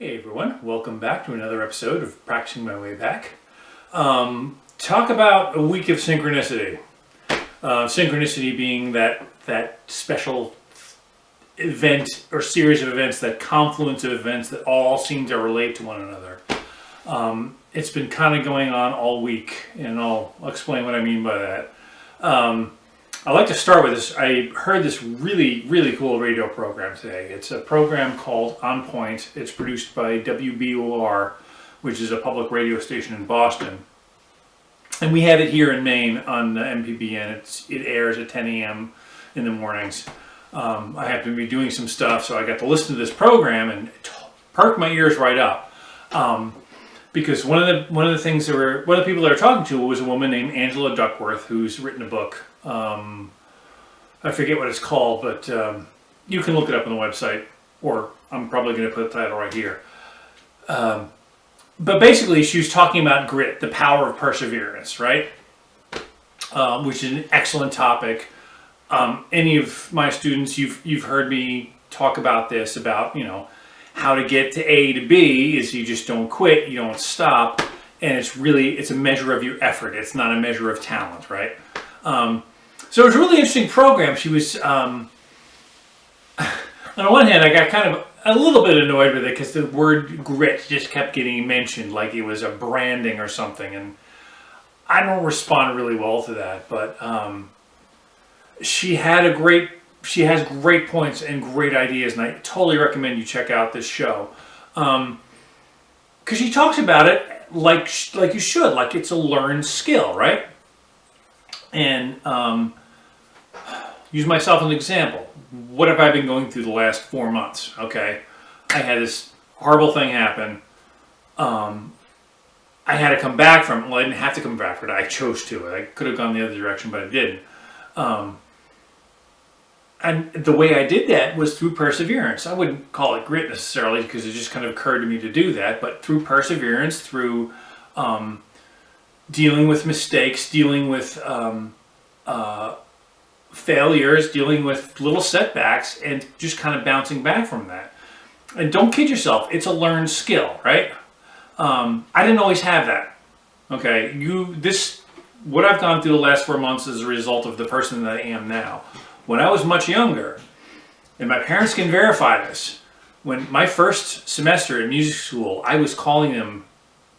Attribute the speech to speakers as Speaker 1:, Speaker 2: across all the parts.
Speaker 1: Hey everyone, welcome back to another episode of Practicing My Way Back. Talk about a week of synchronicity. Synchronicity being that special event or series of events, that confluence of events that all seem to relate to one another. It's been kind of going on all week, and I'll explain what I mean by that. I'd like to start with this. I heard this really cool radio program today. It's a program called On Point. It's produced by WBOR, which is a public radio station in Boston. And we have it here in Maine on MPBN. It airs at 10 a.m. in the mornings. I happen to be doing some stuff, so I got to listen to this program and it perked my ears right up. Because one of the people they were talking to was a woman named Angela Duckworth, who's written a book. I forget what it's called, but you can look it up on the website, or I'm probably going to put the title right here. But basically, she was talking about grit, the power of perseverance, right? Which is an excellent topic. Any of my students, you've heard me talk about this, about how to get to A to B is you just don't quit, you don't stop, and it's a measure of your effort. It's not a measure of talent, right? So it was a really interesting program. She was, on the one hand, I got kind of a little bit annoyed with it because the word grit just kept getting mentioned like it was a branding or something, and I don't respond really well to that, but she has great points and great ideas, and I totally recommend you check out this show. Because she talks about it like you should, like it's a learned skill, right? And use myself as an example. What have I been going through the last 4 months? Okay, I had this horrible thing happen. I had to come back from it. Well, I didn't have to come back from it. I chose to. I could have gone the other direction, but I didn't. And the way I did that was through perseverance. I wouldn't call it grit necessarily because it just kind of occurred to me to do that, but through perseverance, through dealing with mistakes, dealing with failures, dealing with little setbacks, and just kind of bouncing back from that. And don't kid yourself, it's a learned skill, right? I didn't always have that. Okay, what I've gone through the last 4 months is a result of the person that I am now. When I was much younger, and my parents can verify this, when my first semester in music school, I was calling them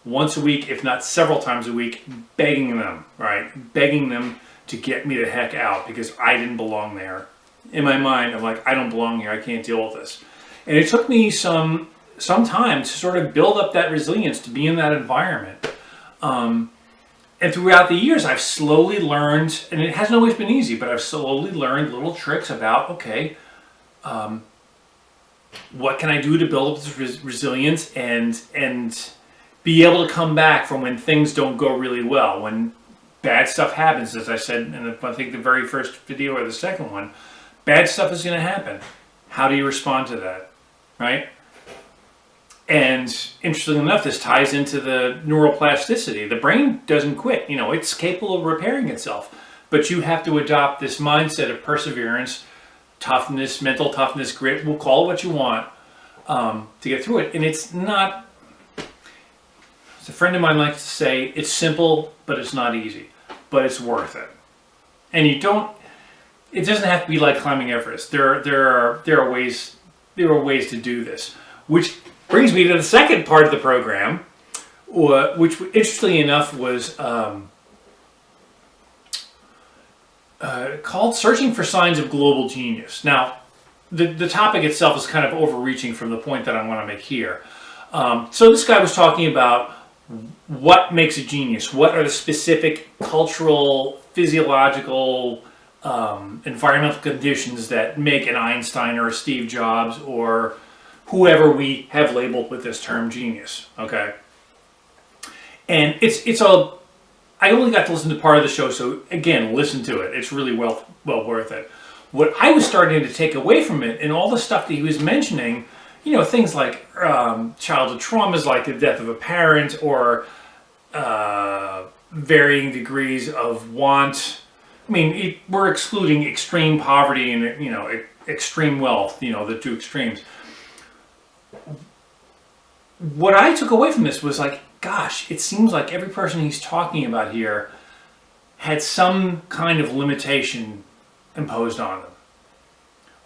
Speaker 1: once a week, if not several times a week, begging them, right? Begging them to get me the heck out because I didn't belong there. In my mind, I'm like, I don't belong here. I can't deal with this. And it took me some time to sort of build up that resilience to be in that environment. And throughout the years, I've slowly learned, and it hasn't always been easy, but I've slowly learned little tricks about, okay, what can I do to build up this resilience and be able to come back from when things don't go really well, when bad stuff happens, as I said in I think the very first video or the second one. Bad stuff is going to happen. How do you respond to that, right? And interestingly enough, this ties into the neuroplasticity. The brain doesn't quit. It's capable of repairing itself. But you have to adopt this mindset of perseverance, toughness, mental toughness, grit. We'll call it what you want to get through it. And it's not... As a friend of mine likes to say, it's simple, but it's not easy. But it's worth it. And it doesn't have to be like climbing Everest. There are ways to do this. Which brings me to the second part of the program, which interestingly enough was called Searching for Signs of Global Genius. Now, the topic itself is kind of overreaching from the point that I want to make here. So this guy was talking about what makes a genius. What are the specific cultural, physiological, environmental conditions that make an Einstein or a Steve Jobs or whoever we have labeled with this term genius, okay? And I only got to listen to part of the show, so again, listen to it. It's really well worth it. What I was starting to take away from it, and all the stuff that he was mentioning, things like childhood traumas like the death of a parent or varying degrees of want. I mean, we're excluding extreme poverty and, extreme wealth, the two extremes. what I took away from this was like, gosh, it seems like every person he's talking about here had some kind of limitation imposed on them.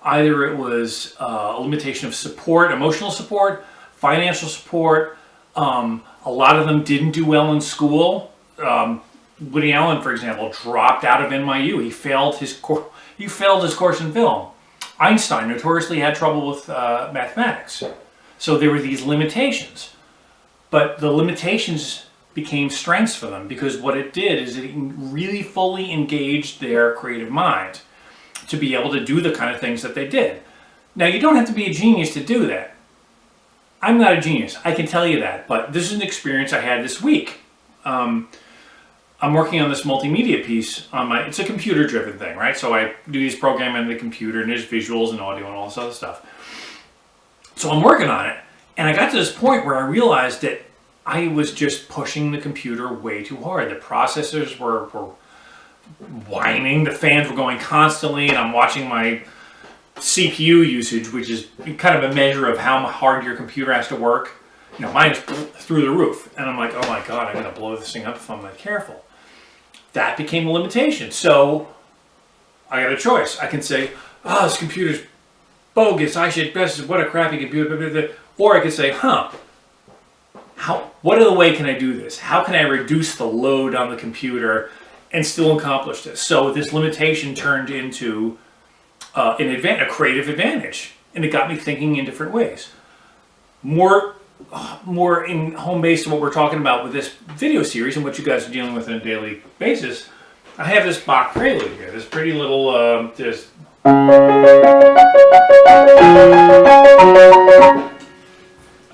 Speaker 1: Either it was a limitation of support, emotional support, financial support. A lot of them didn't do well in school. Woody Allen, for example, dropped out of NYU. He failed his course in film. Einstein notoriously had trouble with mathematics. So there were these limitations. But the limitations became strengths for them, because what it did is it really fully engaged their creative mind to be able to do the kind of things that they did. Now, you don't have to be a genius to do that. I'm not a genius, I can tell you that, but this is an experience I had this week. I'm working on this multimedia piece on it's a computer-driven thing, right? So I do these programming on the computer, and there's visuals and audio and all this other stuff. So I'm working on it, and I got to this point where I realized that I was just pushing the computer way too hard. The processors were whining, the fans were going constantly, and I'm watching my CPU usage, which is kind of a measure of how hard your computer has to work. You know, mine's through the roof, and I'm like, oh my god, I'm going to blow this thing up if I'm not careful. That became a limitation. So I got a choice. I can say, oh, this computer's bogus, what a crappy computer. Or I could say, what other way can I do this? How can I reduce the load on the computer and still accomplish this? So this limitation turned into a creative advantage, and it got me thinking in different ways. More in home base to what we're talking about with this video series and what you guys are dealing with on a daily basis. I have this Bach prelude here, this pretty little,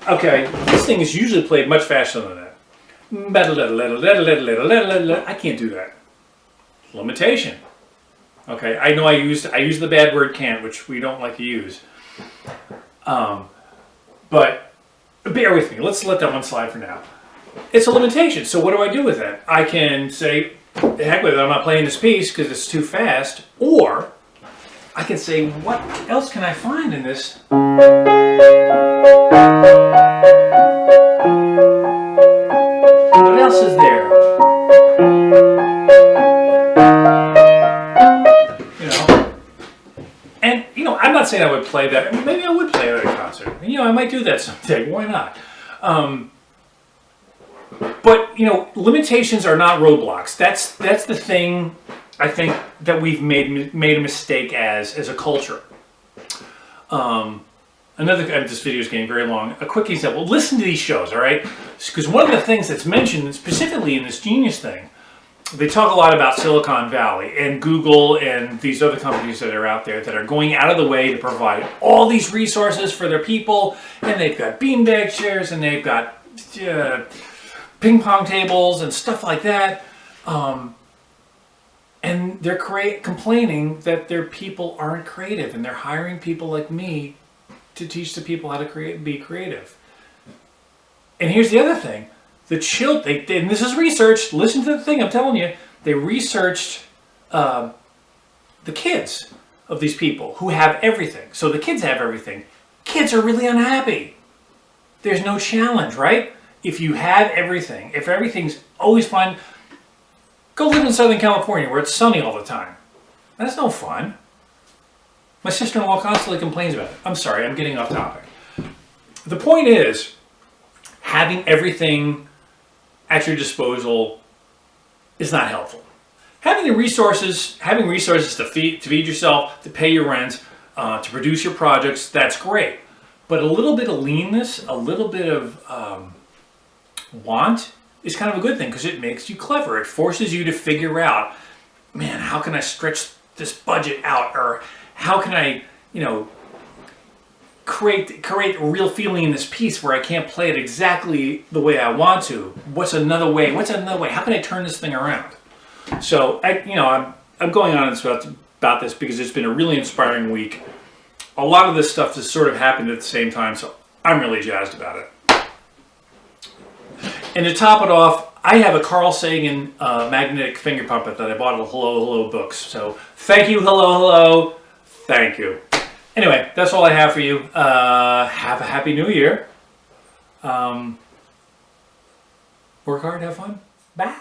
Speaker 1: okay, this thing is usually played much faster than that. I can't do that. Limitation. Okay, I know I used the bad word can't, which we don't like to use. But bear with me. Let's let that one slide for now. It's a limitation. So what do I do with that? I can say, heck with it, I'm not playing this piece because it's too fast. Or I can say, what else can I find in this? What else is there? I'm not saying I would play that. Maybe I would play it at a concert. I might do that someday. Why not? But limitations are not roadblocks. That's the thing I think that we've made a mistake as a culture. This video is getting very long. A quick example. Listen to these shows, all right? Because one of the things that's mentioned specifically in this Genius thing, they talk a lot about Silicon Valley and Google and these other companies that are out there that are going out of the way to provide all these resources for their people, and they've got beanbag chairs and they've got ping pong tables and stuff like that, and they're complaining that their people aren't creative, and they're hiring people like me to teach the people how to be creative. And here's the other thing. And this is researched, listen to the thing I'm telling you, they researched the kids of these people who have everything. So the kids have everything. Kids are really unhappy. There's no challenge, right? If you have everything, if everything's always fun, go live in Southern California where it's sunny all the time. That's no fun. My sister-in-law constantly complains about it. I'm sorry, I'm getting off topic. The point is, having everything at your disposal is not helpful. Having resources to feed yourself, to pay your rent, to produce your projects, that's great. But a little bit of leanness, a little bit of want is kind of a good thing because it makes you clever. It forces you to figure out, man, how can I stretch this budget out? Or how can I, create a real feeling in this piece where I can't play it exactly the way I want to. What's another way? How can I turn this thing around? So I'm going on about this because it's been a really inspiring week. A lot of this stuff has sort of happened at the same time, so I'm really jazzed about it. And to top it off, I have a Carl Sagan magnetic finger puppet that I bought at Hello Hello Books. So thank you, Hello Hello. Thank you. Anyway, that's all I have for you. Have a happy new year. Work hard, have fun. Bye.